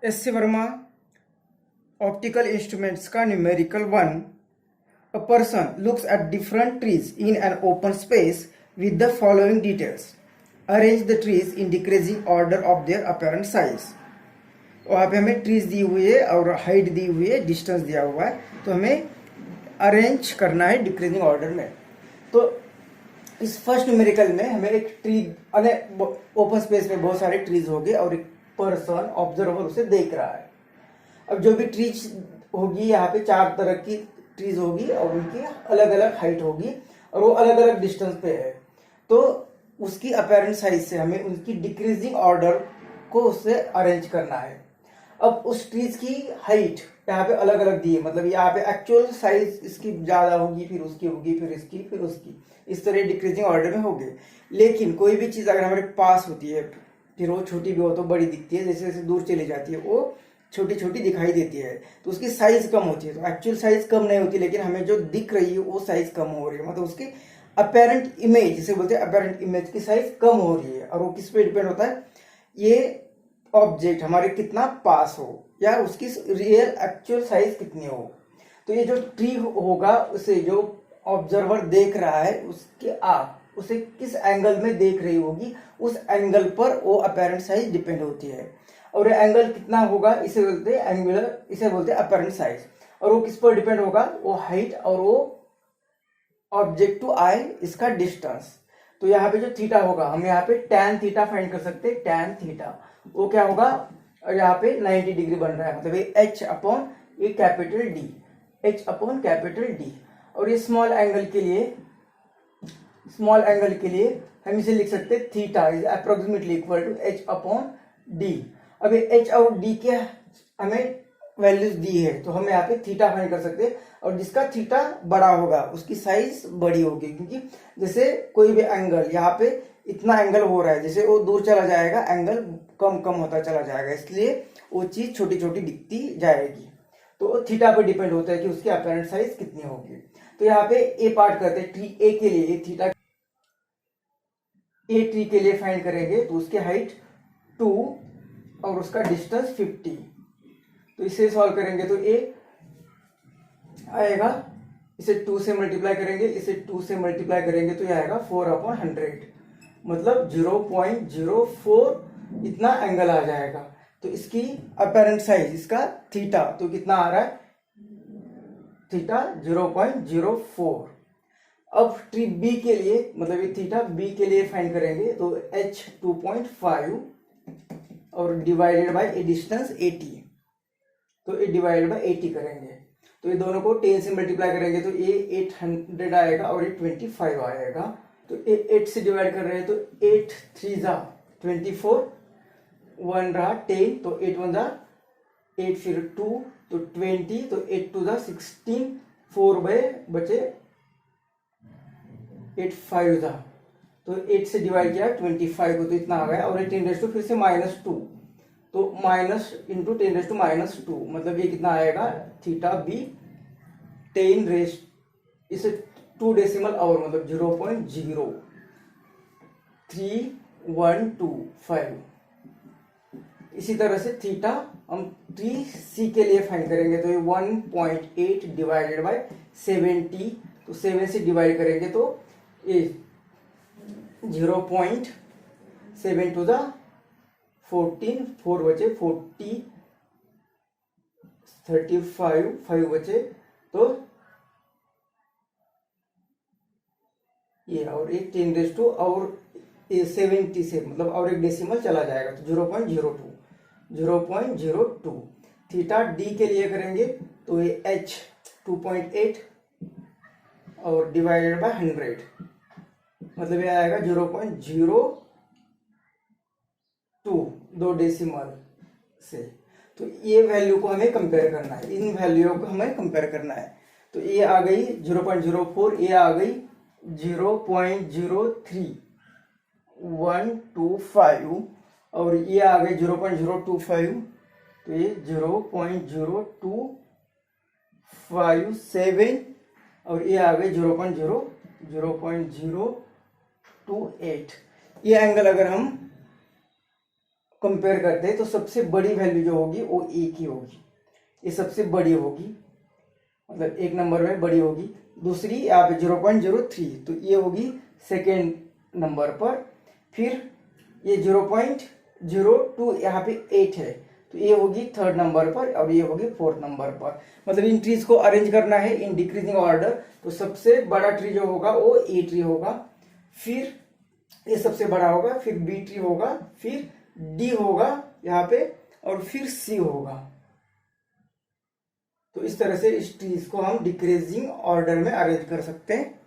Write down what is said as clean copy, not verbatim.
S C Verma, optical instruments का numerical 1। A person looks at different trees in an open space with the following details. Arrange the trees in decreasing order of their apparent size. वहाँ पे हमें trees दी हुई है और height दी हुई है, distance दिया हुआ है, तो हमें अरेंज करना है डिक्रीजिंग ऑर्डर में। तो इस फर्स्ट न्यूमेरिकल में हमें एक ट्री ओपन स्पेस में बहुत सारे ट्रीज हो गए और एक पर्सन ऑब्जर्वर उसे देख रहा है। अब जो भी ट्रीज होगी, यहाँ पे 4 तरह की ट्रीज होगी और उनकी अलग अलग हाइट होगी और वो अलग अलग डिस्टेंस पे है। तो उसकी अपेरेंट साइज से हमें उनकी डिक्रीजिंग ऑर्डर को उससे अरेंज करना है। अब उस ट्रीज की हाइट यहाँ पे अलग अलग दी है, मतलब यहाँ पे एक्चुअल साइज इसकी ज्यादा होगी, फिर उसकी होगी, फिर इसकी, फिर उसकी, इस तरह डिक्रीजिंग ऑर्डर में होगी। लेकिन कोई भी चीज अगर हमारे पास होती है, फिर वो छोटी भी हो तो बड़ी दिखती है, जैसे जैसे दूर चली जाती है वो छोटी छोटी दिखाई देती है, तो उसकी साइज कम होती है। तो एक्चुअल साइज कम नहीं होती, लेकिन हमें जो दिख रही है वो साइज कम हो रही है, मतलब उसकी अपेरेंट इमेज, जिसे बोलते हैं अपेरेंट इमेज की साइज कम हो रही है। और वो किस पे डिपेंड होता है, ये ऑब्जेक्ट हमारे कितना पास हो या उसकी रियल एक्चुअल साइज कितनी हो। तो ये जो ट्री होगा उसे जो ऑब्जर्वर देख रहा है, उसके आंख उसे किस एंगल में देख रही होगी, उस एंगल पर वो अपेरेंट साइज डिपेंड होती है। और ये एंगल कितना होगा, इसे बोलते हैं एंगुलर, इसे बोलते हैं अपेरेंट साइज। और वो किस पर डिपेंड होगा, वो हाइट और वो ऑब्जेक्ट टू आई, इसका डिस्टेंस। तो यहाँ पे जो थीटा होगा, हम यहाँ पे tan थीटा फाइंड कर सकते हैं। tan थीटा वो क्या होगा, यहाँ पे 90 डिग्री बन रहा है, मतलब ये h अपॉन ये capital D, h upon capital D। और ये स्मॉल एंगल के लिए हम इसे लिख सकते हैं theta is approximately equal to h upon D। अब ये h और D के हमें वैल्यूज दी है, तो हम यहाँ पे थीटा फाइंड कर सकते हैं। और जिसका थीटा बड़ा होगा उसकी साइज बड़ी होगी, क्योंकि जैसे कोई भी एंगल, यहाँ पे इतना एंगल हो रहा है, जैसे वो दूर चला जाएगा एंगल कम कम होता चला जाएगा, इसलिए वो चीज छोटी छोटी दिखती जाएगी। तो थीटा पर डिपेंड होता है कि उसकी अपेरेंट साइज कितनी होगी। तो यहाँ पे ए पार्ट करते हैं, ट्री ए के लिए थीटा ए ट्री के लिए फाइंड करेंगे, तो उसकी हाइट 2 और उसका डिस्टेंस 50। तो इसे सॉल्व करेंगे तो ए आएगा, इसे 2 से मल्टीप्लाई करेंगे, इसे 2 से मल्टीप्लाई करेंगे तो ये आएगा 4/100, मतलब 0.04 इतना एंगल आ जाएगा। तो इसकी अपेरेंट साइज, इसका थीटा तो कितना आ रहा है, थीटा 0.04। अब ट्री बी के लिए, मतलब ये थीटा बी के लिए फाइंड करेंगे, तो h 2.5 और डिवाइडेड बाय ए डिस्टेंस 80, तो ये डिवाइडेड बाय 80 करेंगे। तो ये दोनों को 10 से मल्टीप्लाई करेंगे तो ये 800 आएगा और ये 25 आएगा। तो 8 से डिवाइड कर रहे हैं तो 8 3 जा 24, 1 रहा 10, तो 8 1 जा 8, फिर 2 तो 20, तो 8 2 जा 16, 4 बचे 8 5 जा, तो 8 से डिवाइड किया 25 को, तो इतना आ गया। और 10 फिर से -2, तो माइनस इंटू 10 - 2, मतलब ये कितना आएगा, थीटा बी 10 रेस, इसे 2 डेसिमल और, मतलब 0.03125। इसी तरह से थीटा हम ट्री सी के लिए फाइंड करेंगे, तो ये 1.8 डिवाइडेड बाय 70, तो 7 से डिवाइड करेंगे तो ये 0.7 टू द 14, 4 बचे 40, 35 5 बचे, तो ये और एक 10 और 70 से, मतलब और एक डेसिमल चला जाएगा, तो 0.02 थीटा डी के लिए करेंगे तो ये h 2.8 और डिवाइडेड बाय 100, मतलब ये आएगा 0.02, 2 डेसिमल से। तो ये वैल्यू को हमें कंपेयर करना है, इन वैल्यू को हमें कंपेयर करना है। तो ये आ गई 0.04, ये आ गई 0.03125 और ये आ गई 0.025, तो ये 0.0257 और ये आ गई 0.028। ये एंगल अगर हम कंपेयर करते हैं तो सबसे बड़ी वैल्यू जो होगी वो ए की होगी, ये सबसे बड़ी होगी, मतलब एक नंबर में बड़ी होगी। दूसरी यहाँ पे 0.03, तो ये होगी सेकेंड नंबर पर। फिर ये 0.02 यहाँ पे 8 है, तो ये होगी थर्ड नंबर पर और ये होगी फोर्थ नंबर पर। मतलब इन ट्रीज को अरेंज करना है इन डिक्रीजिंग ऑर्डर, तो सबसे बड़ा ट्री जो होगा वो ए ट्री होगा, फिर ये सबसे बड़ा होगा, फिर बी ट्री होगा, फिर डी होगा यहाँ पे, और फिर सी होगा। तो इस तरह से इस ट्रीज को हम डिक्रीजिंग ऑर्डर में अरेंज कर सकते हैं।